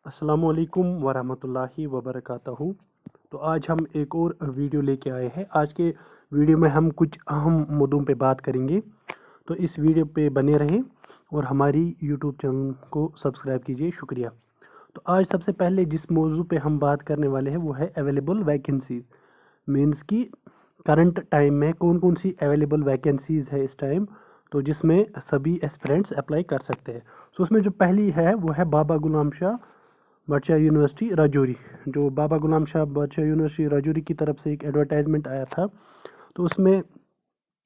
अस्सलामुअलैकुम वरहमतुल्लाहि वबरकातुहू। तो आज हम एक और वीडियो लेके आए हैं। आज के वीडियो में हम कुछ अहम मुद्दों पे बात करेंगे। तो इस वीडियो पे बने रहें और हमारी यूट्यूब चैनल को सब्सक्राइब कीजिए। शुक्रिया। तो आज सबसे पहले जिस मौजू पे हम बात करने वाले हैं वो है अवेलेबल वैकेंसीज। मीन्स की करंट टाइम में कौन कौन सी अवेलेबल वैकेंसीज है इस टाइम, तो जिसमें सभी एस्पिरेंट्स अप्लाई कर सकते हैं। सो उसमें जो पहली है वो है बाबा गुलाम शाह बादशाह यूनिवर्सिटी राजौरी। जो बाबा गुलाम शाह बादशाह यूनिवर्सिटी राजौरी की तरफ से एक एडवर्टाइजमेंट आया था, तो उसमें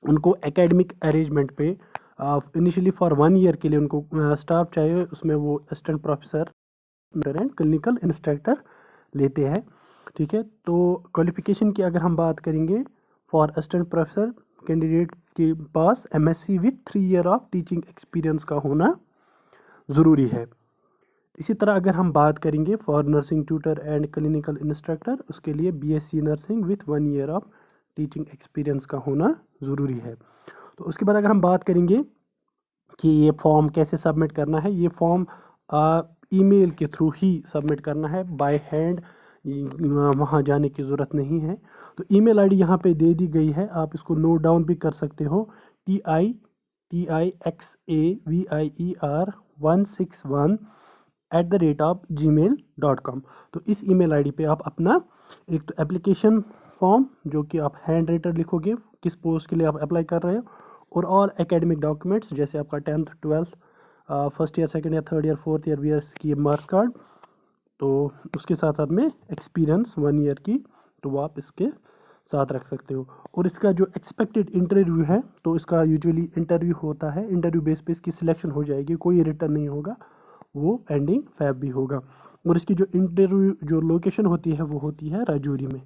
उनको एकेडमिक अरेंजमेंट पे इनिशियली फॉर 1 ईयर के लिए उनको स्टाफ चाहिए। उसमें वो assistant professor and clinical instructor लेते हैं। ठीक है, तो क्वालिफिकेशन की अगर हम बात करेंगे, फॉर असिस्टेंट प्रोफेसर कैंडिडेट के पास MSc with 3 year of teaching experience का होना ज़रूरी है। इसी तरह अगर हम बात करेंगे for nursing tutor and clinical instructor, उसके लिए BSc nursing with 1 year of teaching experience का होना ज़रूरी है। तो उसके बाद अगर हम बात करेंगे कि ये फॉर्म कैसे सबमिट करना है, ये फॉर्म ईमेल के थ्रू ही सबमिट करना है, बाय हैंड वहाँ जाने की ज़रूरत नहीं है। तो ईमेल आईडी यहाँ पे दे दी गई है, आप इसको नोट डाउन भी कर सकते हो। TITIXAVIER161@gmail.com। तो इस ईमेल आईडी पे आप अपना एक तो एप्लीकेशन फॉर्म, जो कि आप हैंड राइटर लिखोगे किस पोस्ट के लिए आप अप्लाई कर रहे हो, और ऑल एकेडमिक डॉक्यूमेंट्स जैसे आपका 10th 12th first year second year third year fourth year वीयर की मार्क्स कार्ड, तो उसके साथ साथ में एक्सपीरियंस 1 ईयर की, तो वो आप इसके साथ रख सकते हो। और इसका जो एक्सपेक्टेड इंटरव्यू है, तो इसका यूजुअली इंटरव्यू होता है, इंटरव्यू बेस पे इसकी सिलेक्शन हो जाएगी, कोई रिटर्न नहीं होगा, वो एंडिंग फैब भी होगा। और इसकी जो इंटरव्यू जो लोकेशन होती है वो होती है राजौरी में,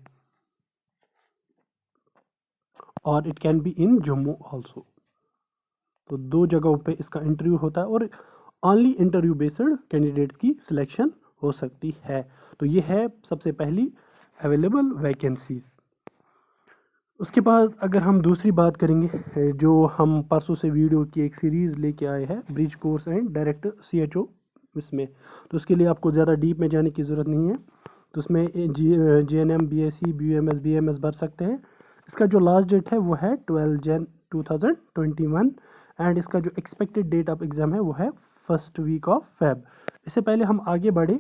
और it can be in Jammu also. तो 2 जगहों पे इसका इंटरव्यू होता है और ओनली इंटरव्यू बेस्ड कैंडिडेट्स की सिलेक्शन हो सकती है। तो ये है सबसे पहली अवेलेबल वैकेंसीज। उसके बाद अगर हम दूसरी बात करेंगे, जो हम परसों से वीडियो की एक सीरीज़ लेके आए हैं, bridge course and direct CHO इसमें, तो उसके लिए आपको ज़्यादा डीप में जाने की ज़रूरत नहीं है। तो उसमें GNM BSc BUMS BMS भर सकते हैं। इसका जो लास्ट डेट है वो है 12 जन 2021, एंड इसका जो एक्सपेक्टेड डेट ऑफ एग्ज़ाम है वो है फर्स्ट वीक ऑफ फेब। इससे पहले हम आगे बढ़े,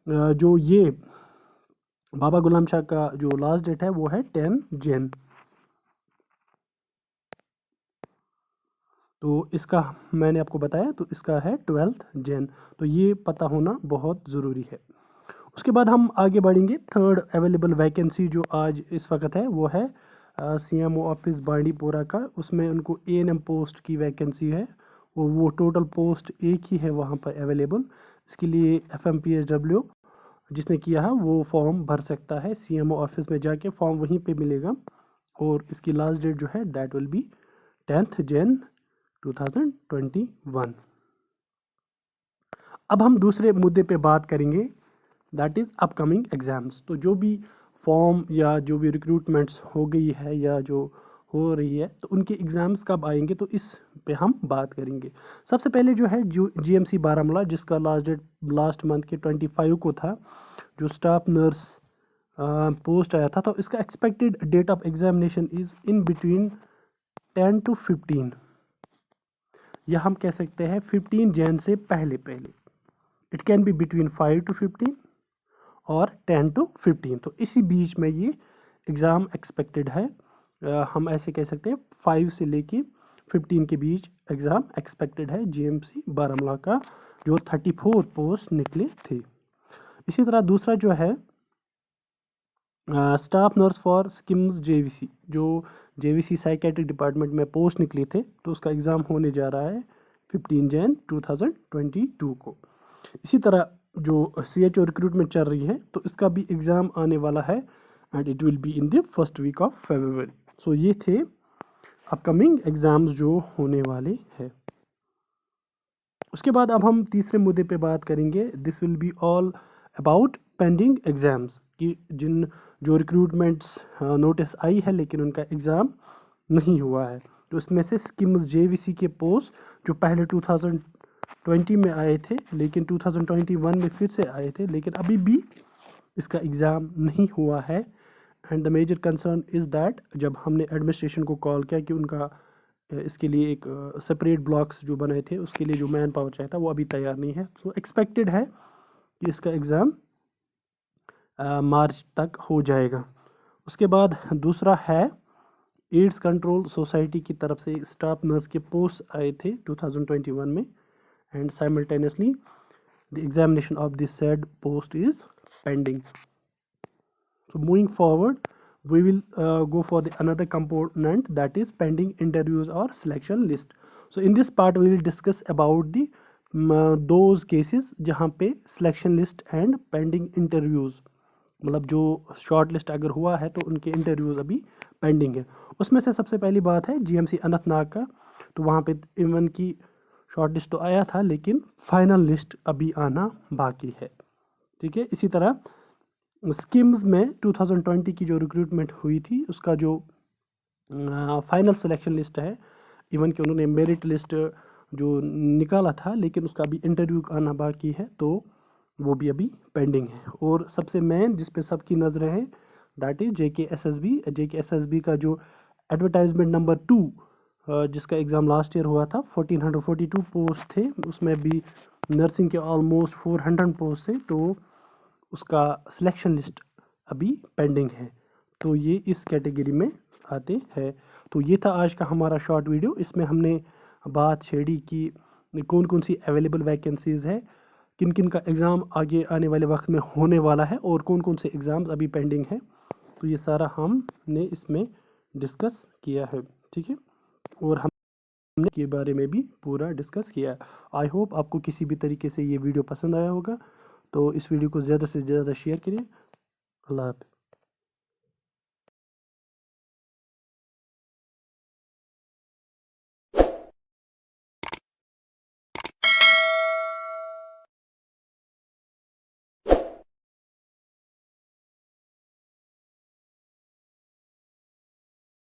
जो ये बाबा गुलाम शाह का जो लास्ट डेट है वो है 10 जन। तो इसका मैंने आपको बताया, तो इसका है 12th जन। तो ये पता होना बहुत ज़रूरी है। उसके बाद हम आगे बढ़ेंगे, थर्ड अवेलेबल वैकेंसी जो आज इस वक्त है वो है CMO ऑफिस बांडीपोरा का। उसमें उनको ANM पोस्ट की वैकेंसी है, वो टोटल पोस्ट एक ही है वहाँ पर अवेलेबल। इसके लिए FMPSW जिसने किया है वो फॉर्म भर सकता है, CMO ऑफिस में जाके फॉर्म वहीं पे मिलेगा, और इसकी लास्ट डेट जो है दैट विल बी 10th जन 2021। अब हम दूसरे मुद्दे पे बात करेंगे, दैट इज़ अपकमिंग एग्ज़ाम्स। तो जो भी फॉर्म या जो भी रिक्रूटमेंट्स हो गई है या जो हो रही है, तो उनके एग्ज़ाम्स कब आएंगे, तो इस पे हम बात करेंगे। सबसे पहले जो है GMC बारामूला, जिसका लास्ट डेट लास्ट मंथ के 25 को था, जो स्टाफ नर्स पोस्ट आया था। तो इसका expected date of examination is in between 10 to 15, या हम कह सकते हैं 15 जैन से पहले पहले। It can be between 5 to 15 और 10 to 15। तो इसी बीच में ये एग्ज़ाम एक्सपेक्टेड है। हम ऐसे कह सकते हैं 5 से लेके 15 के बीच एग्ज़ाम एक्सपेक्टेड है GMC बारामूला का, जो 34 पोस्ट निकले थे। इसी तरह दूसरा जो है staff nurse for schemes JVC, जो JVC साइकेट्री डिपार्टमेंट में पोस्ट निकले थे, तो उसका एग्ज़ाम होने जा रहा है 15 जन 2022 को। इसी तरह जो CHO रिक्रूटमेंट चल रही है, तो इसका भी एग्ज़ाम आने वाला है, and it will be in the first week of February। So ये थे अपकमिंग एग्ज़ाम्स जो होने वाले हैं। उसके बाद अब हम तीसरे मुद्दे पे बात करेंगे, this will be all about pending exams, कि जो रिक्रूटमेंट्स नोटिस आई है लेकिन उनका एग्ज़ाम नहीं हुआ है। तो उसमें से स्किम्स JVC के पोस्ट जो पहले 2020 में आए थे, लेकिन 2021 में फिर से आए थे, लेकिन अभी भी इसका एग्ज़ाम नहीं हुआ है। And the major concern is that जब हमने एडमिनिस्ट्रेशन को कॉल किया कि उनका इसके लिए एक सेपरेट ब्लॉक्स जो बनाए थे उसके लिए जो मैन पावर चाहिए था वो अभी तैयार नहीं है। सो एक्सपेक्टेड है कि इसका एग्ज़ाम मार्च तक हो जाएगा। उसके बाद दूसरा है एड्स कंट्रोल सोसाइटी की तरफ से स्टाफ नर्स के पोस्ट आए थे 2021 में, and simultaneously the examination of this said post is pending. So moving forward, we will go for the another component, that is pending interviews or selection list. So in this part we will discuss about the those cases जहाँ पे selection list and pending interviews, मतलब जो short list अगर हुआ है तो उनके interviews अभी पेंडिंग है। उसमें से सबसे पहली बात है जीएमसी अनंतनाग का। तो वहाँ पे इवन की शॉर्ट लिस्ट तो आया था, लेकिन फाइनल लिस्ट अभी आना बाकी है। ठीक है, इसी तरह स्किम्स में 2020 की जो रिक्रूटमेंट हुई थी उसका जो फाइनल सिलेक्शन लिस्ट है, इवन कि उन्होंने मेरिट लिस्ट जो निकाला था लेकिन उसका अभी इंटरव्यू आना बाकी है, तो वो भी अभी पेंडिंग है। और सबसे मेन जिस पे सबकी नज़रें हैं दैट इज JKSSB का जो एडवर्टाइजमेंट नंबर 2 जिसका एग्ज़ाम लास्ट ईयर हुआ था, 1442 पोस्ट थे, उसमें भी नर्सिंग के ऑलमोस्ट 400 पोस्ट थे, तो उसका सिलेक्शन लिस्ट अभी पेंडिंग है। तो ये इस कैटेगरी में आते हैं। तो ये था आज का हमारा शॉर्ट वीडियो। इसमें हमने बात छेड़ी कि कौन कौन सी अवेलेबल वैकेंसीज़ है, किन किन का एग्ज़ाम आगे आने वाले वक्त में होने वाला है और कौन कौन से एग्ज़ाम्स अभी पेंडिंग है। तो ये सारा हमने इसमें डिस्कस किया है। ठीक है, और हमने के बारे में भी पूरा डिस्कस किया है। आई होप आपको किसी भी तरीके से ये वीडियो पसंद आया होगा। तो इस वीडियो को ज़्यादा से ज़्यादा शेयर करिए। अल्लाह हाफ़िज़।